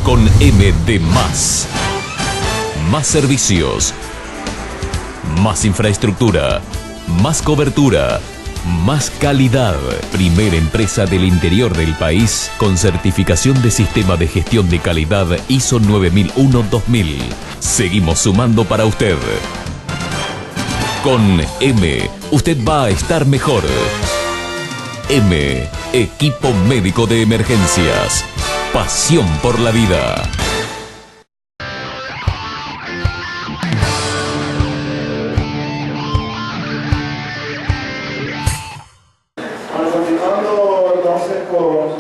con M de más. Más servicios, más infraestructura, más cobertura, más calidad. Primera empresa del interior del país con certificación de Sistema de Gestión de Calidad ISO 9001-2000. Seguimos sumando para usted. Con M, usted va a estar mejor. M, Equipo Médico de Emergencias. Pasión por la vida. Bueno, continuando entonces con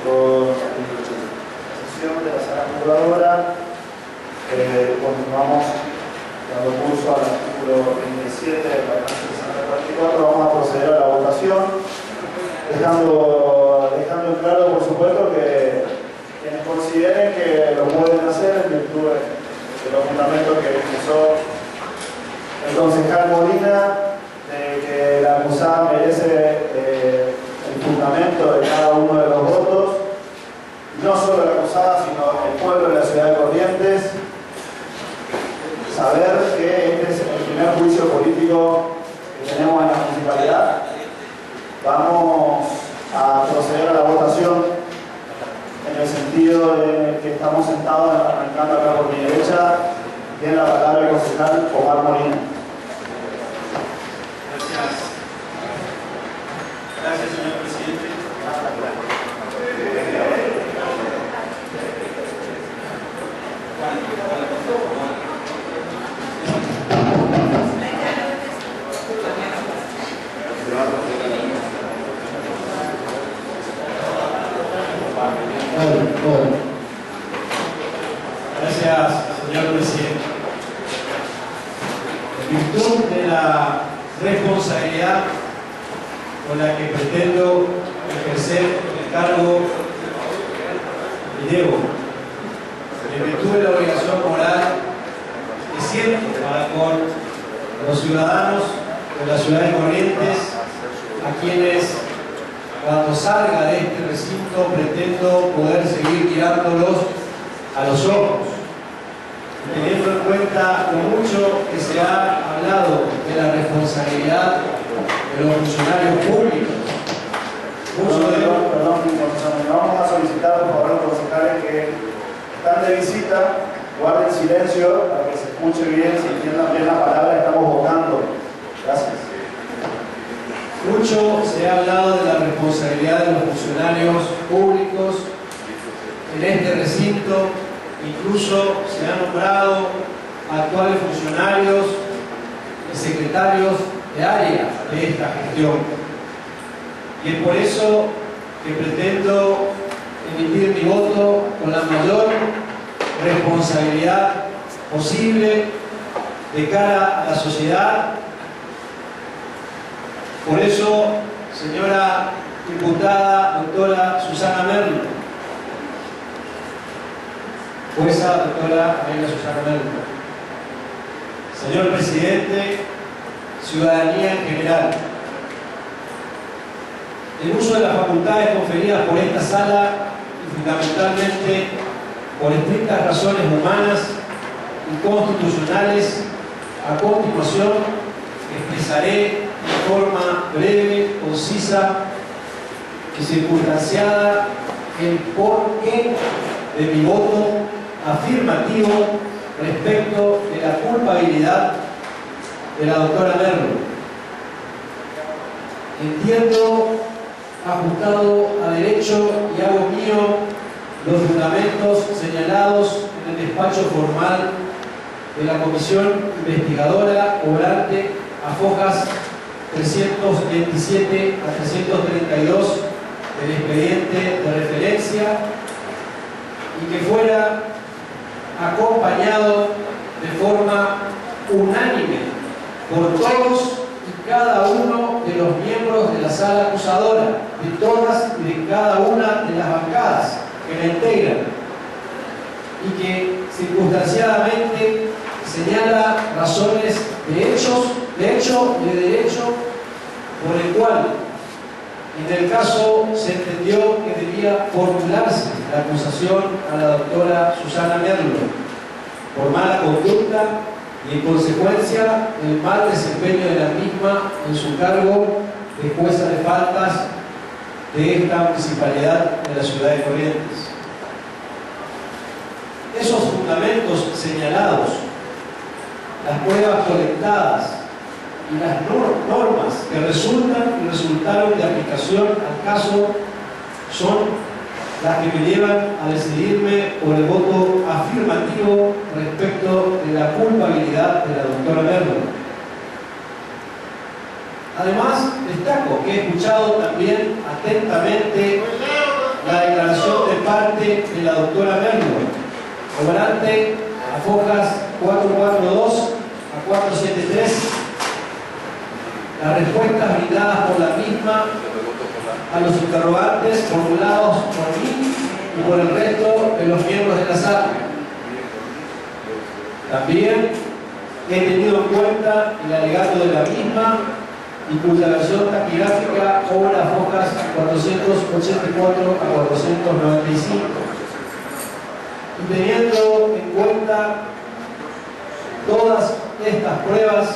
la sesión de la sala jugadora, continuamos dando curso al artículo 27 de la Ordenanza 644. Vamos a proceder a la votación, dejando en claro, por supuesto, que quienes consideren que lo pueden hacer en virtud de los fundamentos que expresó el concejal Molina, de que la acusada merece el fundamento de cada uno de los votos, no solo la acusada, sino el pueblo de la ciudad de Corrientes, saber que este es el primer juicio político que tenemos en la municipalidad. Vamos a proceder a la votación en el sentido de que estamos sentados, arrancando acá por mi derecha. Tiene la palabra el concejal Omar Molina. Gracias, señor presidente. Gracias, señor presidente. En virtud de la responsabilidad con la que pretendo ejercer el cargo que llevo, en virtud de la obligación moral que siento para con los ciudadanos de la ciudad de Corrientes, a quienes cuando salga de este recinto pretendo poder seguir mirándolos a los ojos, teniendo en cuenta lo mucho que se ha hablado de la responsabilidad de los funcionarios públicos. Vamos a solicitar, por favor, a los concejales que están de visita, guarden silencio para que se escuche bien, se entiendan bien la palabra que estamos votando. Gracias. Mucho se ha hablado de la responsabilidad de los funcionarios públicos en este recinto, incluso se han nombrado actuales funcionarios y secretarios de área de esta gestión. Y es por eso que pretendo emitir mi voto con la mayor responsabilidad posible de cara a la sociedad. Por eso, señora diputada, doctora Susana Merlo, jueza doctora María Susana Merlo, señor presidente, ciudadanía en general, el uso de las facultades conferidas por esta sala y fundamentalmente por estrictas razones humanas y constitucionales, a continuación expresaré de forma breve, concisa y circunstanciada el porqué de mi voto afirmativo respecto de la culpabilidad de la doctora Merlo. Entiendo, ajustado a derecho, y hago mío los fundamentos señalados en el despacho formal de la Comisión Investigadora obrante a fojas 327 a 332 del expediente de referencia, y que fuera acompañado de forma unánime por todos y cada uno de los miembros de la sala acusadora, de todas y de cada una de las bancadas que la integran, y que circunstanciadamente señala razones de hecho y de derecho, por el cual, en el caso se entendió que debía debería formularse la acusación a la doctora Susana Merlo por mala conducta y, en consecuencia, el mal desempeño de la misma en su cargo de jueza de faltas de esta municipalidad de la ciudad de Corrientes. Esos fundamentos señalados, las pruebas colectadas y las normas que resultan y resultaron de aplicación al caso son las que me llevan a decidirme por el voto afirmativo respecto de la culpabilidad de la doctora Merlo. Además, destaco que he escuchado también atentamente la declaración de parte de la doctora Merlo, obrante a fojas 442 a 473, las respuestas brindadas por la misma a los interrogantes formulados por mí y por el resto de los miembros de la sala. También he tenido en cuenta el alegato de la misma y cuya versión taquigráfica obra fojas 484 a 495. Y teniendo en cuenta todas estas pruebas,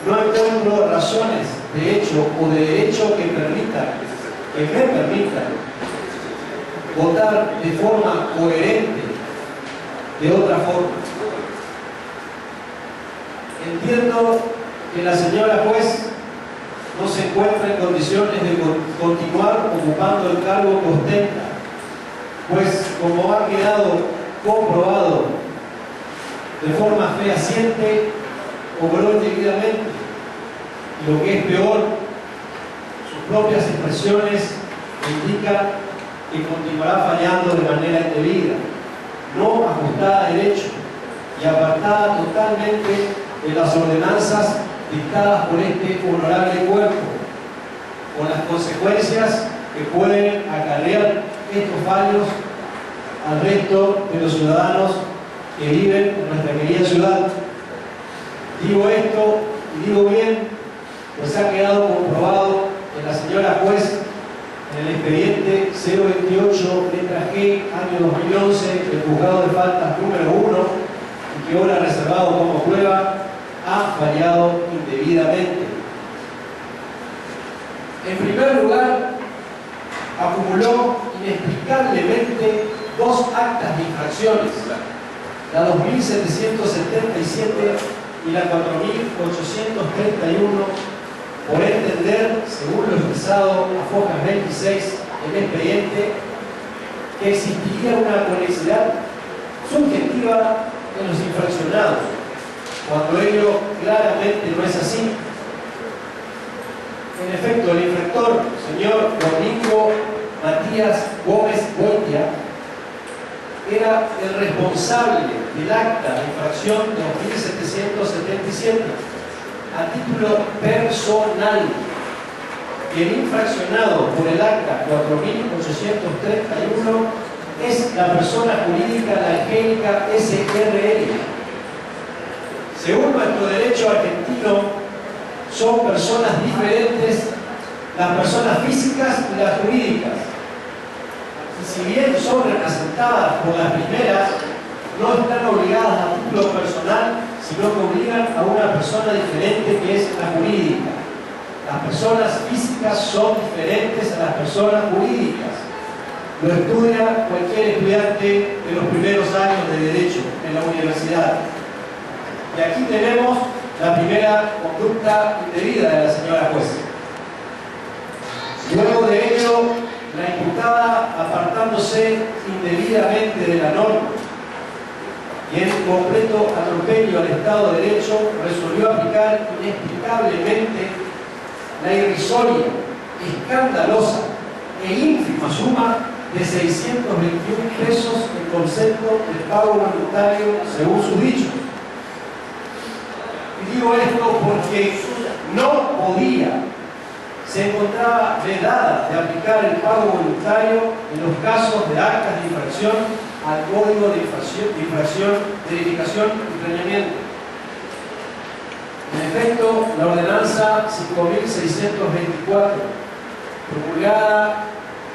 no encuentro razones de hecho o de derecho que me permitan votar de forma coherente de otra forma. Entiendo que la señora juez no se encuentra en condiciones de continuar ocupando el cargo que ostenta, pues como ha quedado comprobado de forma fehaciente, obró indebidamente, y lo que es peor, sus propias expresiones indican que continuará fallando de manera indebida, no ajustada a derecho y apartada totalmente de las ordenanzas dictadas por este honorable cuerpo, con las consecuencias que pueden acarrear estos fallos al resto de los ciudadanos que viven en nuestra querida ciudad. Digo esto y digo bien, pues ha quedado comprobado que la señora juez, en el expediente 028, letra G, año 2011, del juzgado de faltas número 1, y que ahora reservado como prueba, ha fallado indebidamente. En primer lugar, acumuló inexplicablemente dos actas de infracciones, la 2777 y la 4831, por entender, según lo expresado a fojas 26 del expediente, que existiría una conexidad subjetiva en los infraccionados, cuando ello claramente no es así. En efecto, el infractor, señor Domingo Matías Gómez Boitia, era el responsable del acta de infracción 2777 a título personal. El infraccionado por el acta 4831 es la persona jurídica La Angélica SRL. Según nuestro derecho argentino, son personas diferentes las personas físicas y las jurídicas. Y si bien son representadas por las primeras, no están obligadas a título personal, sino que obligan a una persona diferente que es la jurídica. Las personas físicas son diferentes a las personas jurídicas. Lo estudia cualquier estudiante de los primeros años de Derecho en la universidad. Y aquí tenemos la primera conducta indebida de la señora juez. Luego de ello, la imputada, apartándose indebidamente de la norma y en completo atropello al Estado de Derecho, resolvió aplicar inexplicablemente la irrisoria, escandalosa e ínfima suma de 621 pesos en concepto de pago voluntario según sus dichos. Y digo esto porque no podía, se encontraba vedada de aplicar el pago voluntario en los casos de actas de infracción al Código de Infracción, Verificación y Planeamiento. En efecto, la ordenanza 5.624, promulgada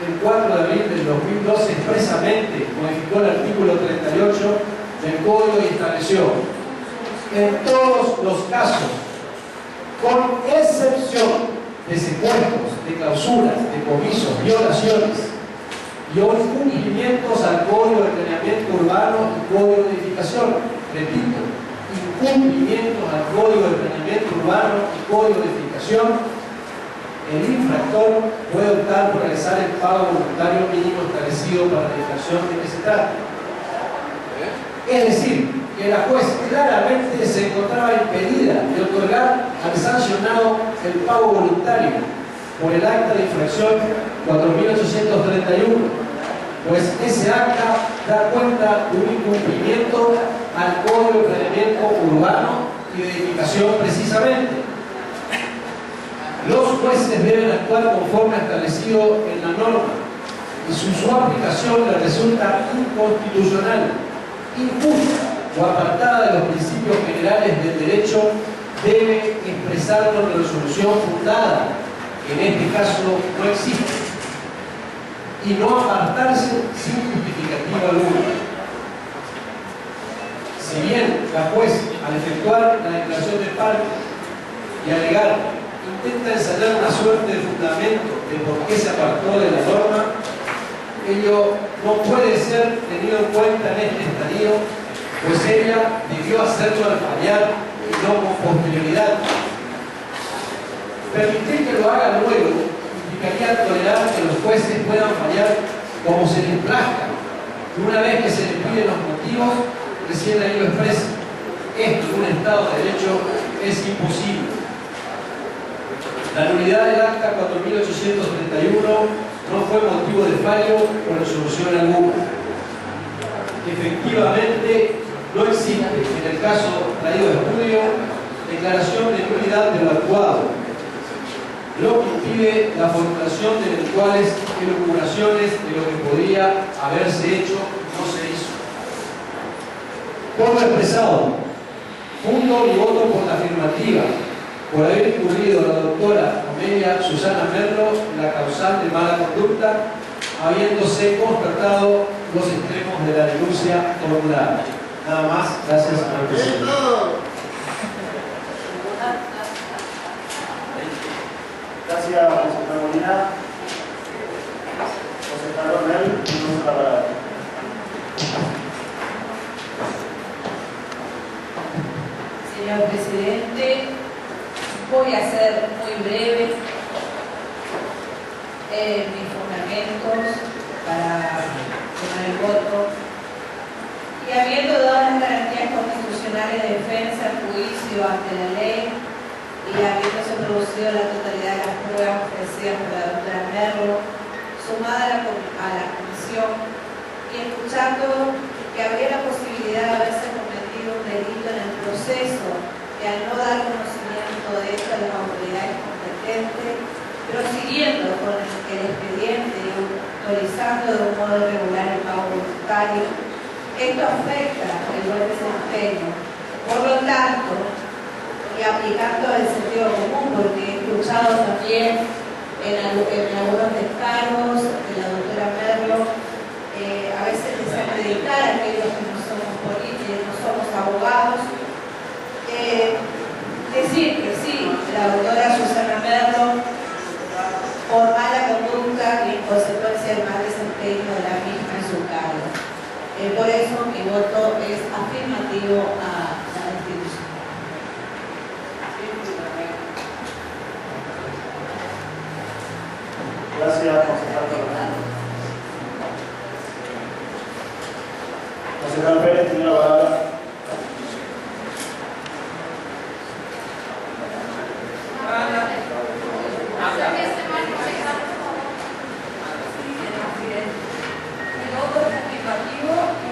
el 4 de abril del 2012 expresamente modificó el artículo 38 del Código y estableció: en todos los casos, con excepción de secuestros, de clausuras, decomisos, violaciones y incumplimientos al Código de Planeamiento Urbano y Código de Edificación, repito, incumplimientos al Código de Planeamiento Urbano y Código de Edificación, el infractor puede optar por realizar el pago voluntario mínimo establecido para la infracción de que se trata. Es decir, que la juez claramente se encontraba impedida de otorgar al sancionado el pago voluntario por el acta de infracción 4.831, pues ese acta da cuenta de un incumplimiento al Código de Planeamiento Urbano y de Edificación precisamente. Los jueces deben actuar conforme establecido en la norma y su aplicación les resulta inconstitucional, injusta o apartada de los principios generales del derecho, debe expresar una resolución fundada, que en este caso no existe, y no apartarse sin justificativa alguna. Si bien la juez, al efectuar la declaración de parte y alegar, intenta ensayar una suerte de fundamento de por qué se apartó de la norma, ello no puede ser tenido en cuenta en este estadio, pues ella debió hacerlo al fallar y no con posterioridad. Permitir que lo haga luego implicaría tolerar que los jueces puedan fallar como se les plazca, y una vez que se les piden los motivos, recién ahí lo expresa. Esto en un Estado de Derecho es imposible. La nulidad del acta 4.831 no fue motivo de fallo o resolución alguna. Efectivamente, no existe, en el caso traído de estudio, declaración de nulidad de lo actuado, lo que impide la formulación de eventuales elucubraciones de lo que podría haberse hecho y no se hizo. Por lo expresado, fundo mi voto por la afirmativa, por haber incurrido la doctora Omelia Susana Merlo en la causal de mala conducta, habiéndose constatado los extremos de la denuncia formulada. Nada más, gracias, señor presidente. Gracias, consejero Molina. Consejero Mel, tenemos la palabra. Señor presidente, voy a ser muy breve. Mis fundamentos para tomar el voto. Y habiendo dado las garantías constitucionales de defensa, juicio ante la ley, y habiéndose producido la totalidad de las pruebas ofrecidas por la doctora Merlo, sumada a la comisión, y escuchando que habría la posibilidad de haberse cometido un delito en el proceso, y al no dar conocimiento de esto a las autoridades competentes, prosiguiendo con el expediente y autorizando de un modo irregular el pago voluntario, esto afecta el buen desempeño. Por lo tanto, y aplicando el sentido común, porque he escuchado también en algunos descargos de la doctora Merlo, a veces desacreditar a aquellos que no somos políticos, no somos abogados, decir que sí, la doctora Susana Merlo, por mala conducta y en consecuencia el mal desempeño de la misma en su cargo. Por eso mi voto es afirmativo a la destitución. Gracias, consejero. Consejero Pérez, tiene la palabra.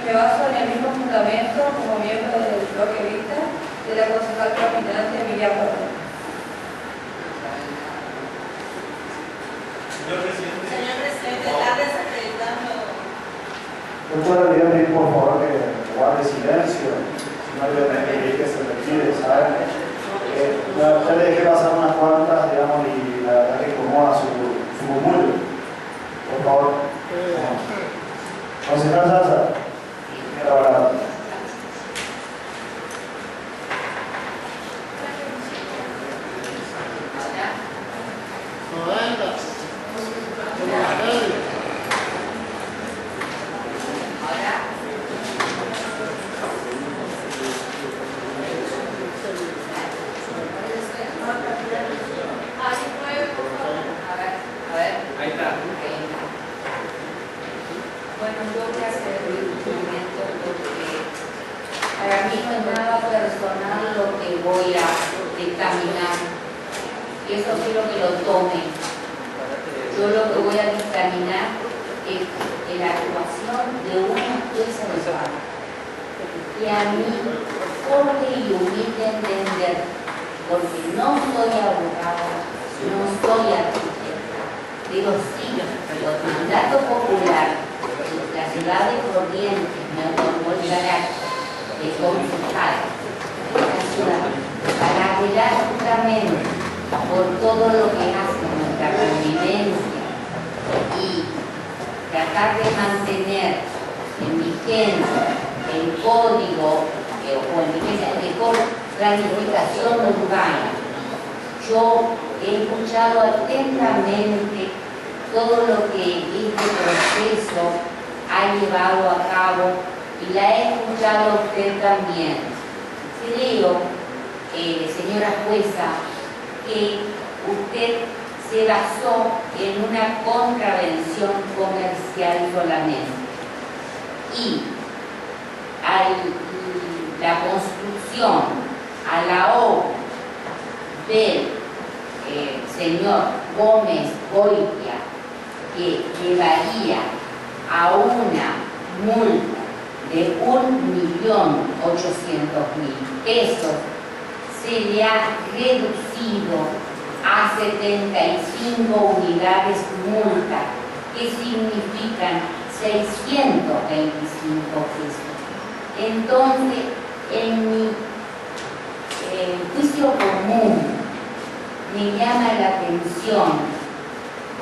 Me baso en el mismo fundamento como miembro del bloque Vista de la concejal caminante Emilia Porro. Señor presidente, está desacreditando. doctora, le voy a pedir por favor que guarde silencio, si no le voy a tener que pedir que se retire, ¿saben? Ya le dejé pasar unas cuantas, digamos, y la verdad que incomoda su murmullo. Por favor. Concejal Salsa. Tiene la palabra. Bueno, yo voy a hacer un momento porque para mí no es nada personal lo que voy a dictaminar. Y eso quiero que lo tomen. Yo lo que voy a dictaminar es la actuación de una jueza de paz. Y a mí, corte y humilde entender, porque no soy abogada, no soy arquitecta, pero sí, los mandatos populares, la ciudad de Corrientes me otorgó el carácter de concejal de la ciudad para velar justamente por todo lo que hace nuestra convivencia y tratar de mantener en vigencia el código o en vigencia de planificación urbana. Yo he escuchado atentamente todo lo que este proceso ha llevado a cabo y la he escuchado a usted también. Creo, señora jueza, que usted se basó en una contravención comercial solamente y la construcción a la obra del señor Gómez Goitia, que llevaría a una multa de 1.800.000 pesos, se le ha reducido a 75 unidades multa, que significan 625 pesos. Entonces, en mi juicio común, me llama la atención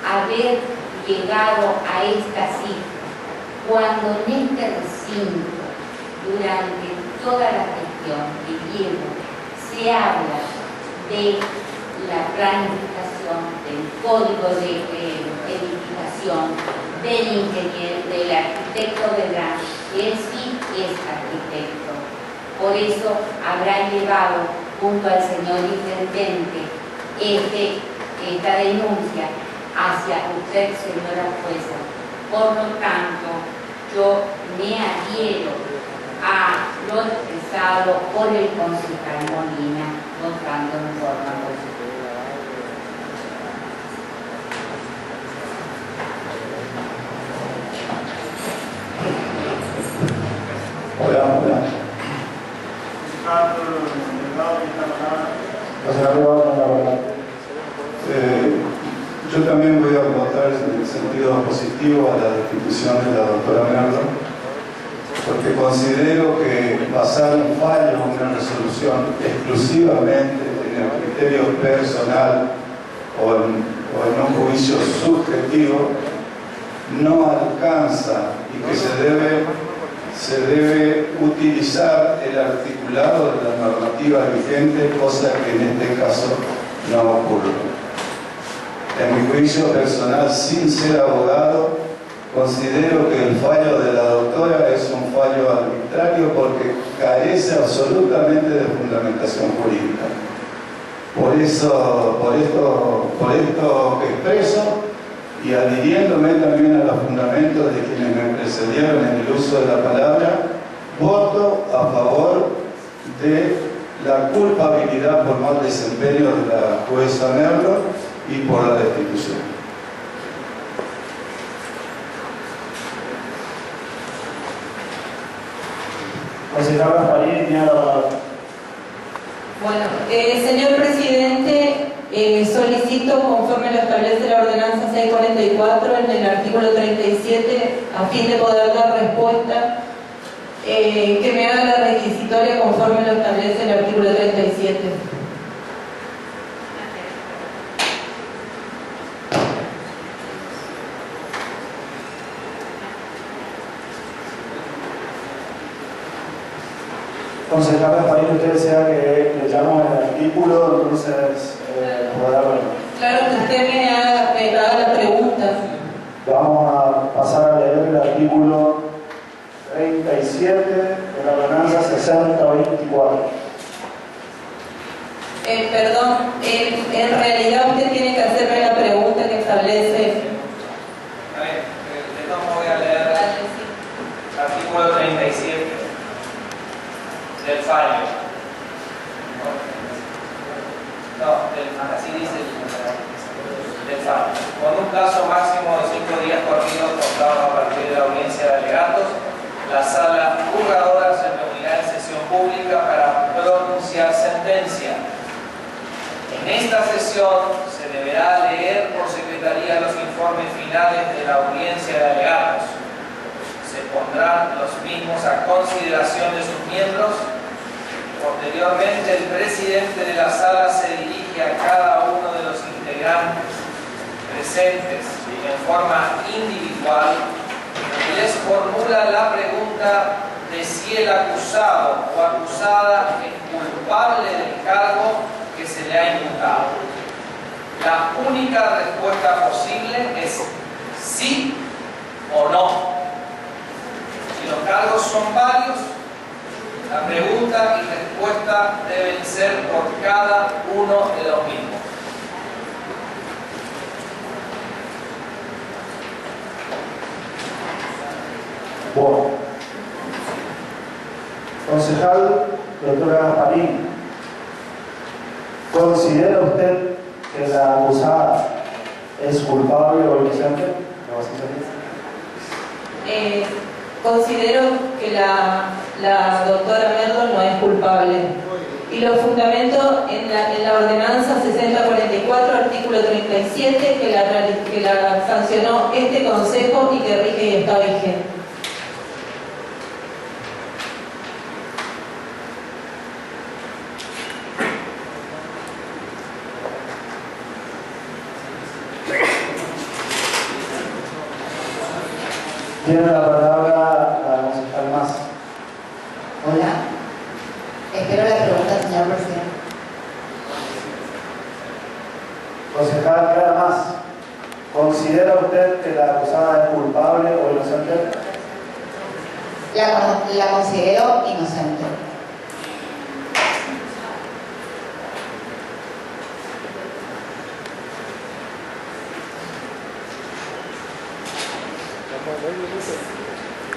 haber llegado a esta cifra, cuando en este recinto, durante toda la gestión que llevo, se habla de la planificación, del código de edificación, del ingeniero, del arquitecto Beltrán, que él sí es arquitecto. Por eso habrá llevado junto al señor intendente esta denuncia hacia usted, señora jueza. Por lo tanto, yo me adhiero a lo expresado por el concejal Molina, votando en forma positiva. Hola. Yo también voy a votar en el sentido positivo a la destitución de la doctora Merlo, porque considero que basar un fallo, una resolución exclusivamente en el criterio personal o en un juicio subjetivo no alcanza y que se debe utilizar el articulado de la normativa vigente, cosa que en este caso no ocurre. En mi juicio personal, sin ser abogado, considero que el fallo de la doctora es un fallo arbitrario porque carece absolutamente de fundamentación jurídica. Por esto que expreso, y adhiriéndome también a los fundamentos de quienes me precedieron en el uso de la palabra, voto a favor de la culpabilidad por mal desempeño de la jueza Merlo y por la destitución. Bueno, señor presidente, solicito, conforme lo establece la ordenanza 644 en el artículo 37, a fin de poder dar respuesta, que me haga la requisitoria conforme lo establece el artículo 37. Concejal Gasparín, usted desea que leyamos el artículo, entonces podrá verlo. Claro que usted me haga la pregunta. Vamos a pasar a leer el artículo 37 de la ordenanza 6024. Perdón, en realidad usted tiene que hacerme la pregunta que establece. A ver, entonces voy a leer el artículo 37 del fallo. No, así dice del fallo. Con un plazo máximo de 5 días corridos contados a partir de la audiencia de alegatos, la sala juzgadora se reunirá en sesión pública para pronunciar sentencia. En esta sesión se deberá leer por secretaría los informes finales de la audiencia de alegatos. Se pondrán los mismos a consideración de sus miembros. Posteriormente, el presidente de la sala se dirige a cada uno de los integrantes presentes en forma individual y les formula la pregunta de si el acusado o acusada es culpable del cargo que se le ha imputado. La única respuesta posible es sí o no. Si los cargos son varios, la pregunta y respuesta deben ser por cada uno de los mismos. Bueno. Concejal, doctora Gasparín, ¿considera usted que la acusada es culpable o inocente? ¿No vas a salir? Considero que la doctora Merlo no es culpable. Y lo fundamento en la ordenanza 6044, artículo 37, que la sancionó este Consejo y que rige y está vigente. Tiene la palabra la concejal Mas. Hola. Espero la pregunta, señor presidente. Concejal Clara Mas, ¿considera usted que la acusada es culpable o inocente? La considero inocente.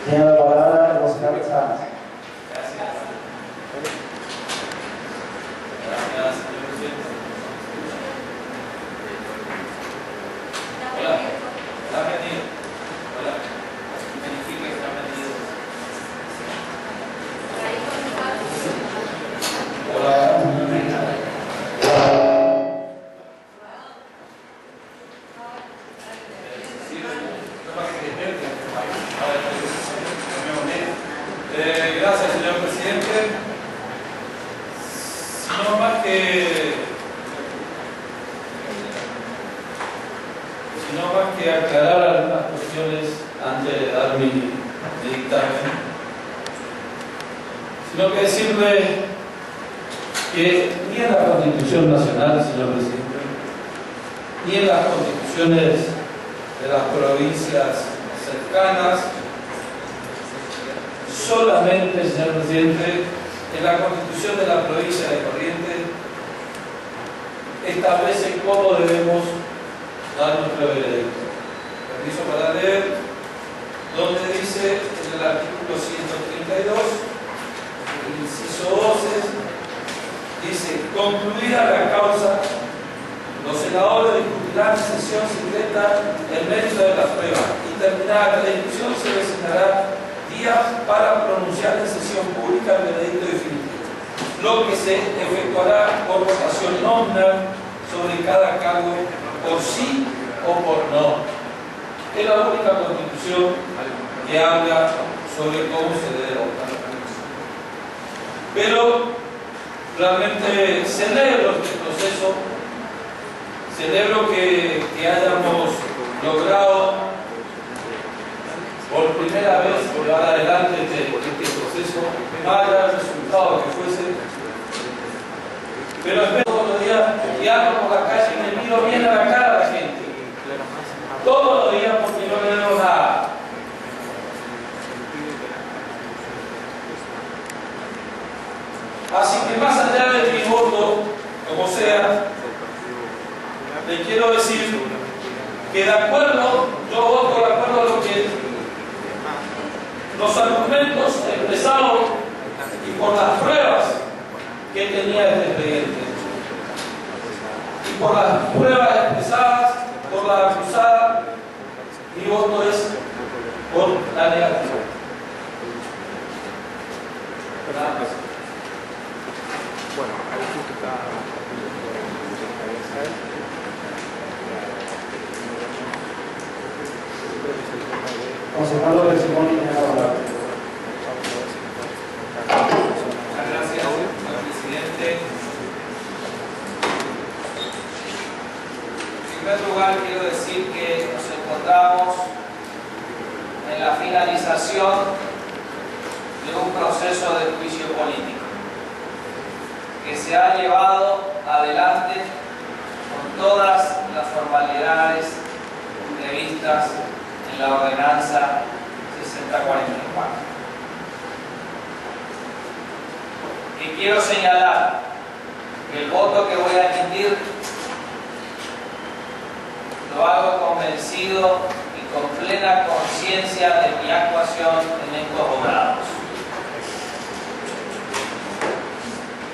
Tiene la palabra el concejal Sáenz. Gracias, señor presidente. Hola. ¿Está metido? Hola. Verifique que está metido. Hola. Gracias, señor presidente. No más que aclarar algunas cuestiones antes de dar mi dictamen, sino que decirle que ni en la Constitución Nacional, señor presidente, ni en las constituciones de las provincias cercanas, solamente, señor presidente, en la Constitución de la provincia de Corrientes establece cómo debemos dar nuestro veredicto. Permiso para leer, donde dice en el artículo 132, el inciso 12, dice: concluida la causa, los senadores discutirán en sesión secreta el mérito de las pruebas y terminada la discusión se designará días para pronunciar en sesión pública el veredicto definitivo, lo que se efectuará por votación nominal sobre cada cargo por sí o por no. Es la única constitución que habla sobre cómo se debe votar. Pero realmente celebro este proceso, celebro que hayamos logrado por primera vez llevar adelante este proceso proceso, más allá del resultado que fuese. Pero espero todos los días y ando por la calle y me miro bien a la cara a la gente. Todos los días porque no le debo nada. Así que más allá de mi voto, como sea, le quiero decir que de acuerdo, yo voto de acuerdo a lo que los argumentos expresados y por las pruebas que tenía este expediente y por las pruebas expresadas por la acusada, mi voto es por la negativa. Gracias. Bueno, ahí justo está Concejal de Simón y General. Muchas gracias, señor presidente. En primer lugar, quiero decir que nos encontramos en la finalización de un proceso de juicio político que se ha llevado adelante con todas las formalidades previstas en la ordenanza 6044. Y quiero señalar que el voto que voy a emitir lo hago convencido y con plena conciencia de mi actuación en estos obrados,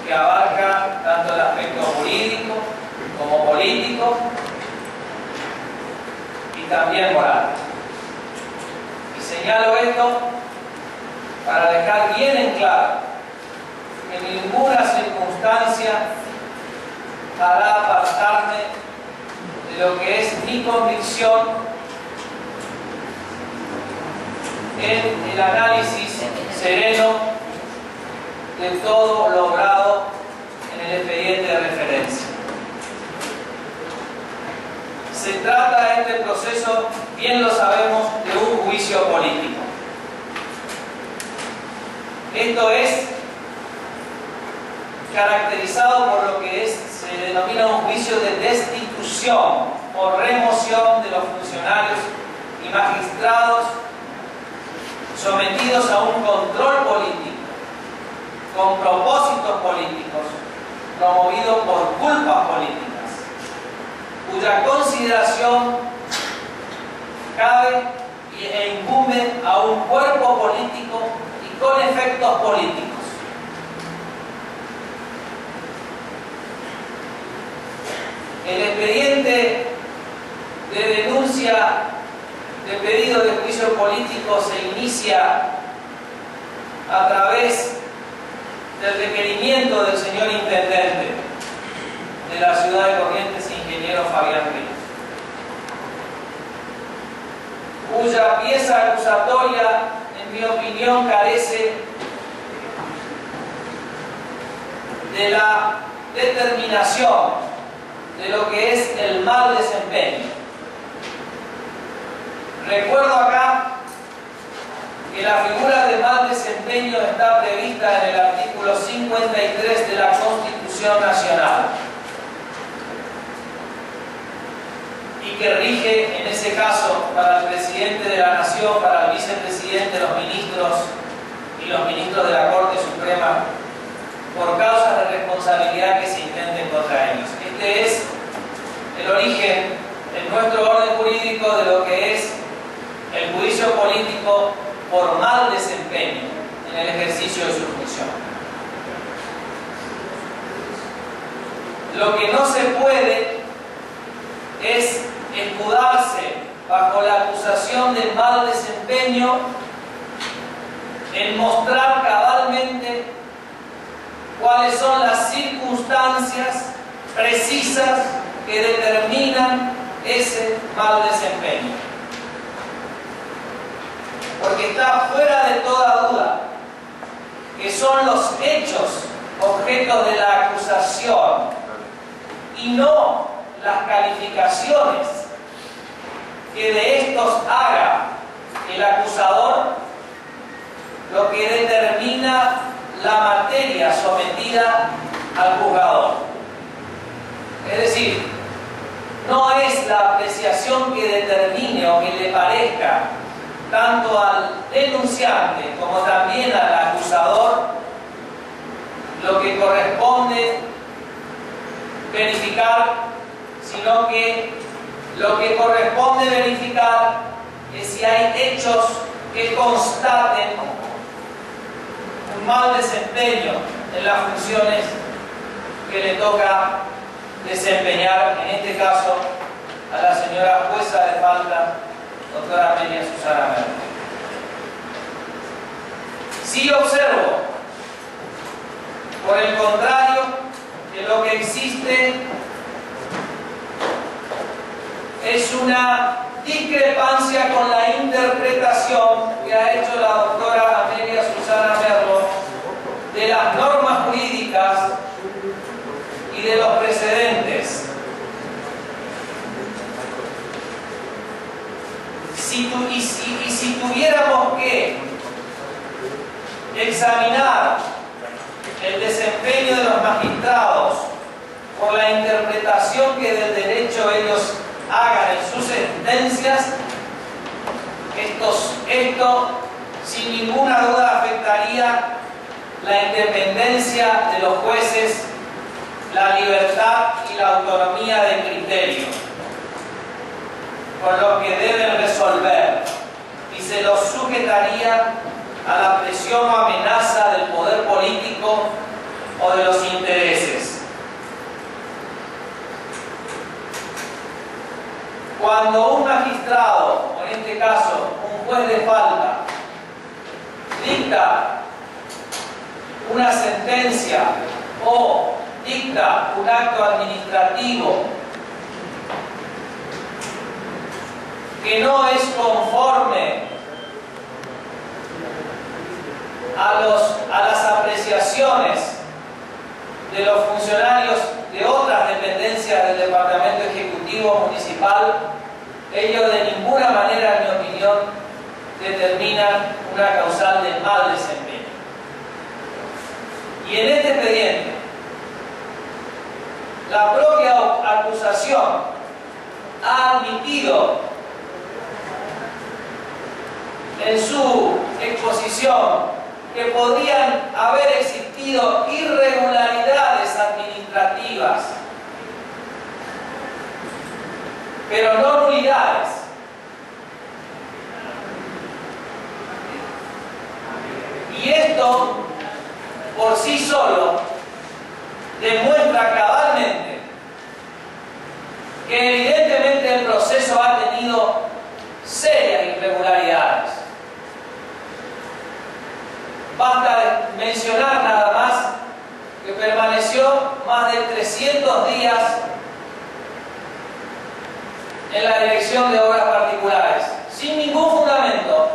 que abarca tanto el aspecto jurídico como político y también moral. Y señalo esto para dejar bien en claro que en ninguna circunstancia hará apartarme de lo que es mi convicción en el análisis sereno de todo logrado en el expediente de referencia. Se trata este proceso, bien lo sabemos, de un juicio político. Esto es caracterizado por lo que se denomina un juicio de destitución o remoción de los funcionarios y magistrados sometidos a un control político, con propósitos políticos, promovido por culpas políticas, cuya consideración cabe e incumbe a un cuerpo político y con efectos políticos. El expediente de denuncia de pedido de juicio político se inicia a través del requerimiento del señor intendente de la ciudad de Corrientes, ingeniero Fabián Ríos, cuya pieza acusatoria, en mi opinión, carece de la determinación de lo que es el mal desempeño. Recuerdo acá que la figura de mal desempeño está prevista en el artículo 53 de la Constitución Nacional y que rige en ese caso para el presidente de la Nación, para el vicepresidente, los ministros y los ministros de la Corte Suprema por causas de responsabilidad que se intenten contra ellos. Este es el origen en nuestro orden jurídico de lo que es el juicio político por mal desempeño en el ejercicio de su función. Lo que no se puede es escudarse bajo la acusación de mal desempeño en mostrar cabalmente cuáles son las circunstancias precisas que determinan ese mal desempeño. Porque está fuera de toda duda que son los hechos objeto de la acusación y no las calificaciones que de estos haga el acusador lo que determina la materia sometida al juzgador. Es decir, no es la apreciación que determine o que le parezca tanto al denunciante como también al acusador lo que corresponde verificar, sino que lo que corresponde verificar es si hay hechos que constaten un mal desempeño en las funciones que le toca desempeñar, en este caso, a la señora jueza de falta, doctora Amelia Susana Merlo. Sí observo, por el contrario, que lo que existe es una discrepancia con la interpretación que ha hecho la doctora Amelia Susana Merlo de las normas jurídicas y de los precedentes. Si tuviéramos que examinar el desempeño de los magistrados por la interpretación que del derecho ellos hagan en sus sentencias, esto sin ninguna duda afectaría la independencia de los jueces, la libertad y la autonomía de criterio con lo que deben resolver, y se los sujetaría a la presión o amenaza del poder político o de los intereses. Cuando un magistrado, o en este caso un juez de falta, dicta una sentencia o dicta un acto administrativo que no es conforme a las apreciaciones de los funcionarios de otras dependencias del Departamento Ejecutivo Municipal, ello de ninguna manera, en mi opinión, determinan una causal de mal desempeño. Y en este expediente, la propia acusación ha admitido en su exposición que podrían haber existido irregularidades administrativas, pero no nulidades. Y esto por sí solo demuestra cabalmente que evidentemente el proceso ha tenido serias irregularidades. Basta mencionar nada más que permaneció más de 300 días en la dirección de obras particulares, sin ningún fundamento.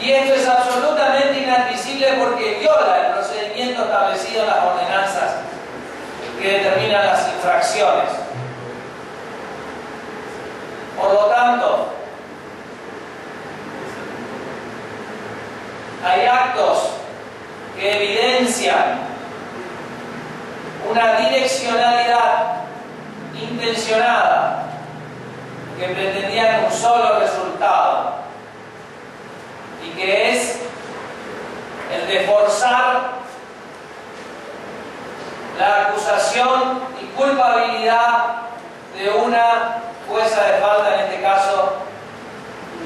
Y esto es absolutamente inadmisible porque viola el procedimiento establecido en las ordenanzas que determinan las infracciones. Por lo tanto, hay actos que evidencian una direccionalidad intencionada que pretendían un solo resultado, y que es el de forzar la acusación y culpabilidad de una jueza de falta, en este caso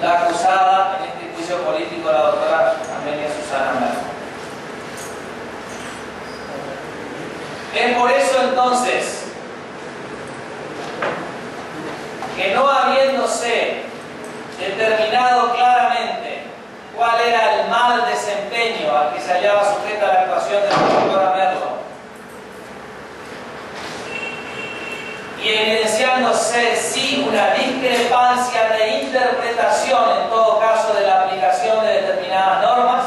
la acusada en este juicio político, la doctora Amelia Susana Merlo. Es por eso entonces que, no habiéndose determinado claramente cuál era el mal desempeño al que se hallaba sujeta la actuación de la doctora Merlo, y evidenciándose sí una discrepancia de interpretación, en todo caso, de la aplicación de determinadas normas,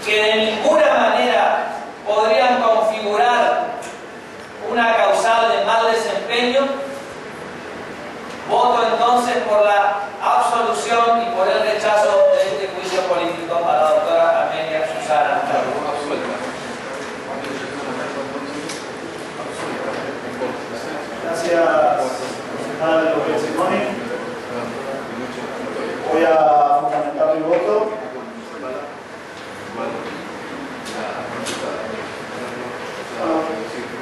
que de ninguna manera podrían configurar una causal de mal desempeño, voto entonces por la absolución y por el rechazo de este juicio. concejal Gabriel Simoni. Voy a fundamentar mi voto.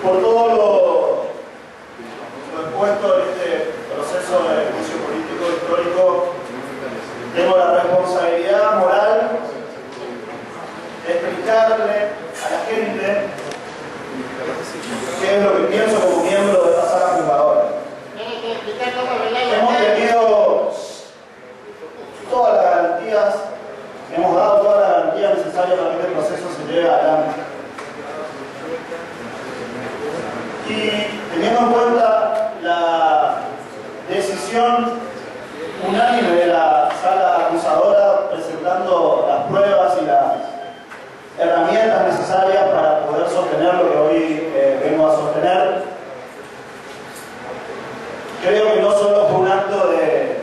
Por todo lo expuesto en este proceso de juicio político histórico, tengo la responsabilidad moral de explicarle a la gente qué es lo que pienso como miembro de esta sala juzgadora. Hemos tenido todas las garantías, hemos dado todas las garantías necesarias para que este proceso se lleve adelante. Y teniendo en cuenta la decisión unánime de la sala acusadora presentando las pruebas y las herramientas necesarias para poder sostener lo que hoy vengo a sostener, creo que no solo fue un acto de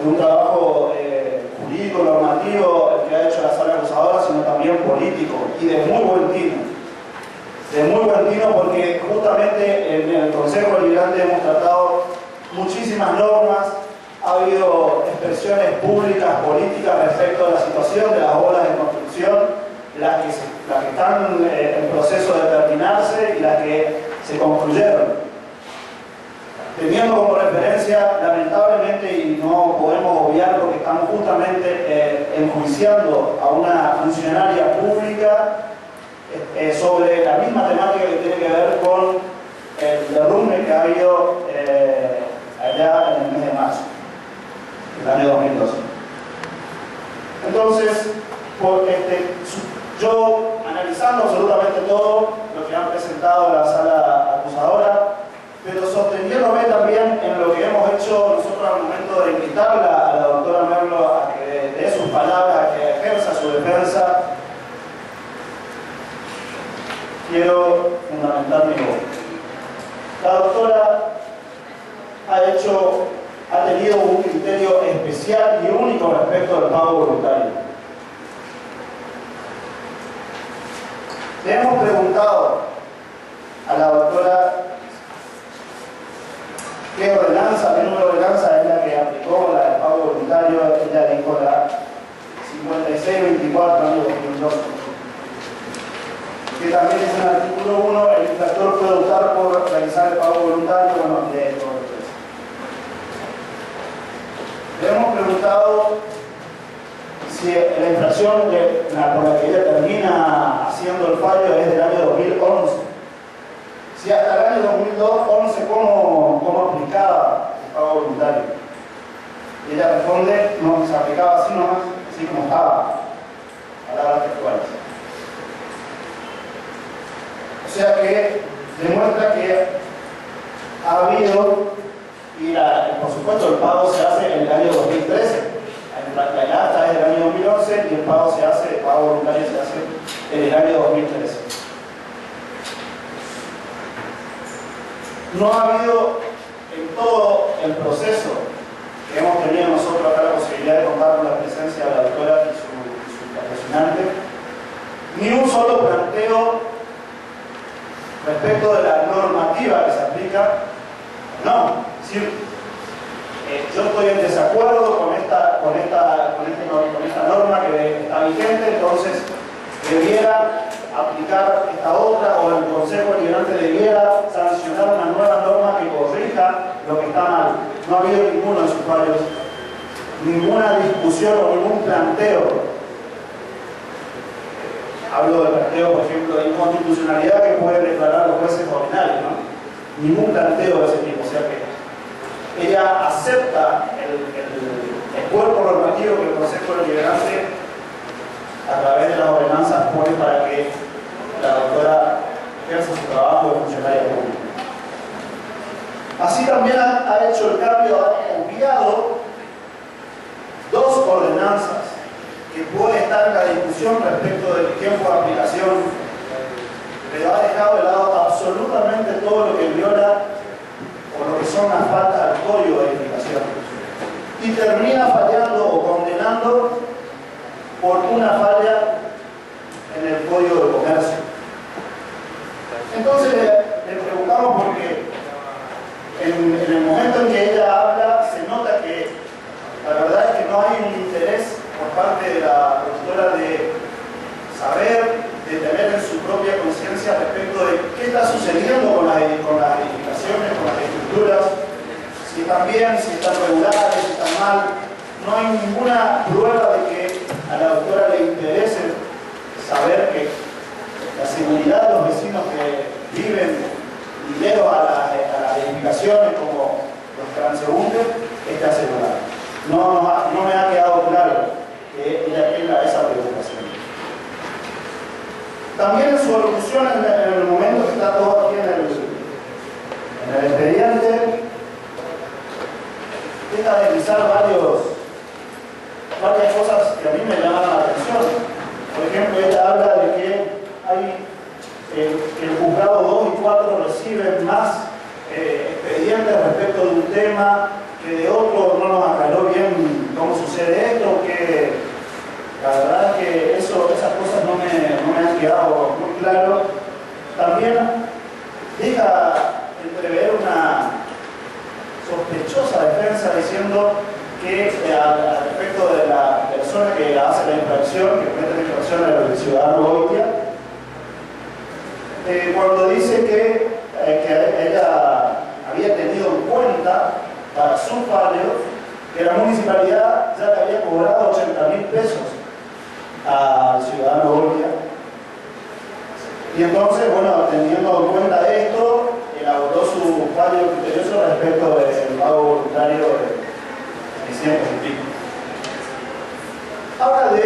un trabajo jurídico, normativo, el que ha hecho la sala acusadora, sino también político y de muy buen tino. De muy buen tino porque justamente en el Consejo Deliberante hemos tratado muchísimas normas, ha habido expresiones públicas, políticas respecto a la situación de las obras de construcción, las que están en proceso de terminarse y las que se concluyeron. Teniendo como referencia, lamentablemente, y no podemos obviar porque estamos justamente enjuiciando a una funcionaria pública sobre la misma temática que tiene que ver con el derrumbe que ha habido allá en el mes de marzo del año 2012. Entonces, yo analizando absolutamente todo lo que han presentado la sala acusadora, pero sosteniéndome también en lo que hemos hecho nosotros al momento de invitarla a la doctora Merlo a que dé sus palabras, a que ejerza su defensa, quiero fundamentar mi voto. La doctora ha tenido un criterio especial y único respecto al pago voluntario. Le hemos preguntado a la doctora qué número de ordenanza es la que aplicó la del pago voluntario. Ella dijo la 5624 año 2012. Que también es en el artículo 1, el infractor puede optar por realizar el pago voluntario, bueno, de todo eso. Le hemos preguntado si la infracción por la que ella termina haciendo el fallo es del año 2011. Si hasta el año 2011, ¿cómo aplicaba el pago voluntario? Y ella responde, no, se aplicaba así nomás, así como estaba, palabras textuales. O sea que demuestra que ha habido, y por supuesto el pago se hace en el año 2013. La acta es del año 2011 y el pago voluntario se hace en el año 2013. No ha habido en todo el proceso que hemos tenido nosotros acá la posibilidad de contar con la presencia de la doctora y su profesionante, ni un solo planteo respecto de la normativa que se aplica. No, es decir, yo estoy en desacuerdo con esta norma que está vigente, entonces debiera aplicar esta otra, o el Consejo Deliberante debiera sancionar una nueva norma que corrija lo que está mal. No ha habido ninguno de sus fallos, ninguna discusión o ningún planteo. Hablo del planteo, por ejemplo, de inconstitucionalidad que pueden declarar los jueces ordinarios, ¿no? Ningún planteo de ese tipo. O sea que ella acepta el cuerpo normativo que el Consejo Deliberante, a través de las ordenanzas, pone para que la doctora ejerza su trabajo de funcionaria pública. Así también ha hecho el cambio, ha enviado dos ordenanzas que pueden estar en la discusión respecto del tiempo de aplicación, pero ha dejado de lado absolutamente todo lo que viola o lo que son las faltas al código de edificación, y termina fallando o condenando por una falla en el Código de Comercio. Entonces le preguntamos por qué si están bien, si están regulares, si están mal. No hay ninguna prueba de que a la doctora le interese saber que la seguridad de los vecinos que viven lejos a las edificaciones como los transeúntes está asegurada. No me ha quedado claro que ella tenga esa preocupación. También en su alocución, en el momento que está todo aquí en el expediente, deja de deslizar varias cosas que a mí me llaman la atención. Por ejemplo, ella habla de que el juzgado 2 y 4 reciben más expedientes respecto de un tema que de otro. No nos aclaró bien cómo sucede esto, que la verdad es que esas cosas no me han quedado muy claro. También deja entrever una sospechosa defensa diciendo que al respecto de la persona que hace la infracción, que comete la infracción al ciudadano Goitia, cuando dice que ella había tenido en cuenta para su fallo que la municipalidad ya le había cobrado 80.000 pesos al ciudadano Goitia. Y entonces, bueno, teniendo en cuenta esto, elaboró su fallo criterioso respecto del pago voluntario de 600 y pico. Habla de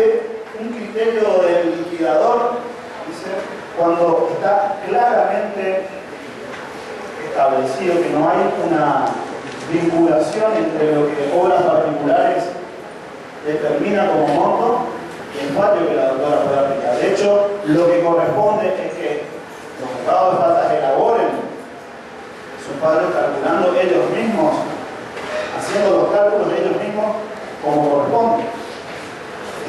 un criterio del liquidador, dice, cuando está claramente establecido que no hay una vinculación entre lo que obras particulares determinan como monto y el fallo que la doctora puede aplicar. De hecho, lo que corresponde es que los juzgados de faltas elaboren sus fallos calculando ellos mismos, haciendo los cálculos ellos mismos como corresponde.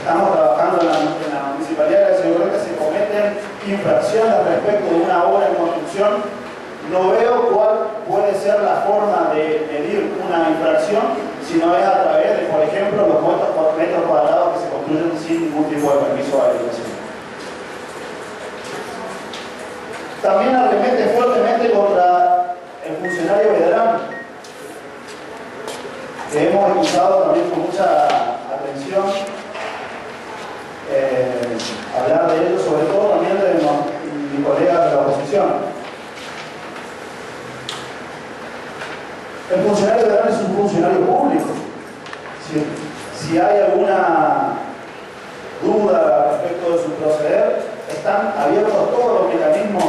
Estamos trabajando en la municipalidad de Seguramente se cometen infracciones respecto de una obra en construcción. No veo cuál puede ser la forma de medir una infracción si no es a través de, por ejemplo, los metros cuadrados que se construyen sin ningún tipo de permiso de habilitación. También arremete fuertemente contra el funcionario Vedrán, que hemos escuchado también con mucha atención hablar de ello, sobre todo también de mi colega de la oposición. El funcionario Vedrán es un funcionario público. Si hay alguna duda respecto de su proceder, están abiertos todos los mecanismos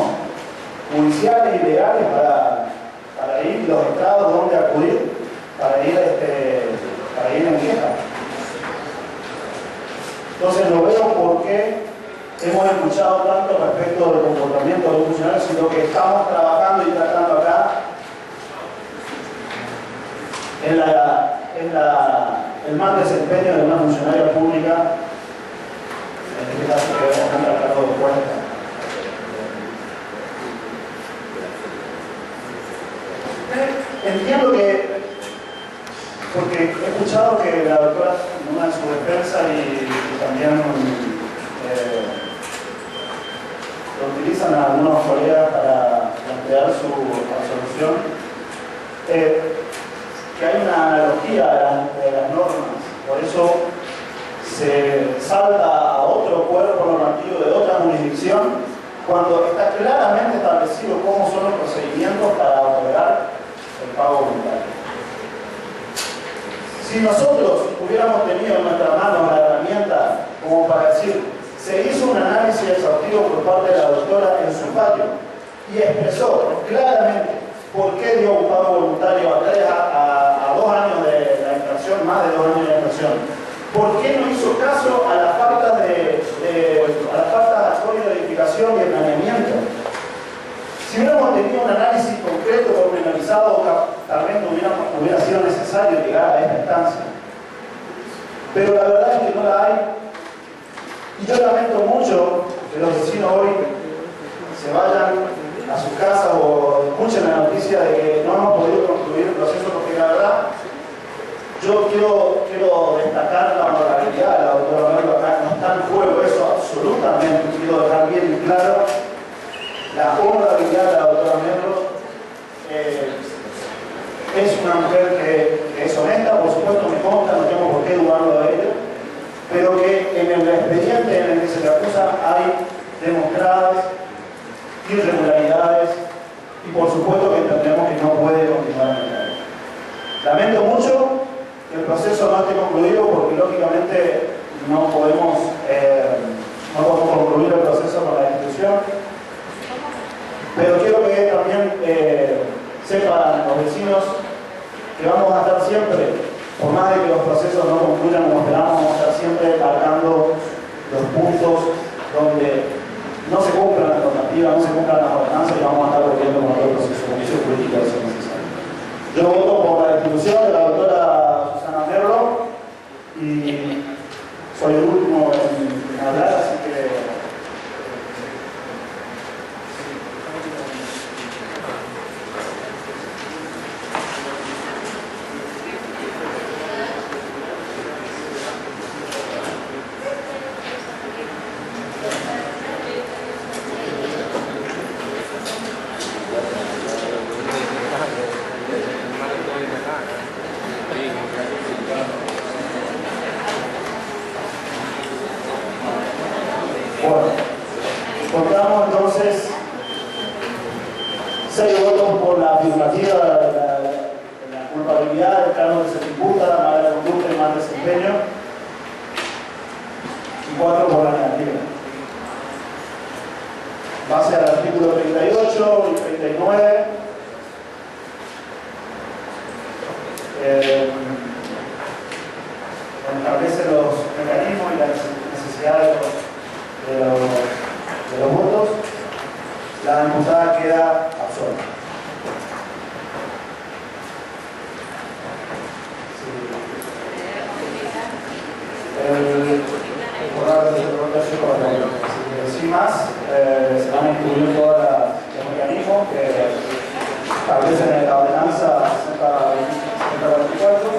judiciales y legales para ir, los estrados donde acudir, para ir en queja. Entonces no veo por qué hemos escuchado tanto respecto del comportamiento de los funcionarios, sino que estamos trabajando y tratando acá el mal desempeño de una funcionaria pública, en este caso que debemos estar tratando de cuenta. Entiendo que, porque he escuchado que la doctora, en una de sus defensas y también lo utilizan a algunos colegas para plantear su resolución, que hay una analogía de las normas, por eso se salta a otro cuerpo normativo de otra jurisdicción cuando está claramente establecido cómo son los procedimientos para otorgar el pago voluntario. Si nosotros hubiéramos tenido en nuestras manos la herramienta como para decir, se hizo un análisis exhaustivo por parte de la doctora en su fallo y expresó claramente por qué dio un pago voluntario a 2 años de la infracción, más de 2 años de la infracción, ¿por qué no hizo caso a las faltas de código de edificación y el planeamiento? Si hubiéramos tenido un análisis concreto, pormenorizado, tal vez no hubiera sido necesario llegar a esta instancia. Pero la verdad es que no la hay. Y yo lamento mucho que los vecinos hoy se vayan a sus casas o escuchen la noticia de que no hemos podido concluir el proceso, porque la verdad, yo quiero destacar la honorabilidad de la doctora Merlo acá. No está en juego eso absolutamente. Quiero dejar bien claro la honorabilidad de la doctora Merlo. es una mujer que es honesta, por supuesto me consta, no tengo por qué dudarlo de ella, pero que en el expediente en el que se le acusa hay demostradas irregularidades y por supuesto que entendemos que no puede continuar en el cargo. Lamento mucho que el proceso no esté concluido porque lógicamente no podemos concluir el proceso con la institución, pero quiero que también sepan los vecinos que vamos a estar siempre, por más de que los procesos no concluyan como esperamos, vamos a estar siempre marcando los puntos donde no se cumplan las normativas, no se cumplan las ordenanzas y vamos a estar volviendo con otro proceso político si es necesario. Yo voto por la destitución de la doctora Susana Merlo y soy el último en hablar, así que bueno, contamos entonces 6 votos por la afirmativa de la culpabilidad del cargo que se le imputa, mala conducta y mal desempeño, y 4 por la negativa. En base al artículo 38 y 39, establece los mecanismos y la necesidad de los votos, la imputada queda absuelta. Sin más, se van a incluir todos los mecanismos que establecen la ordenanza 6024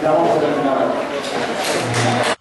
y vamos a terminar.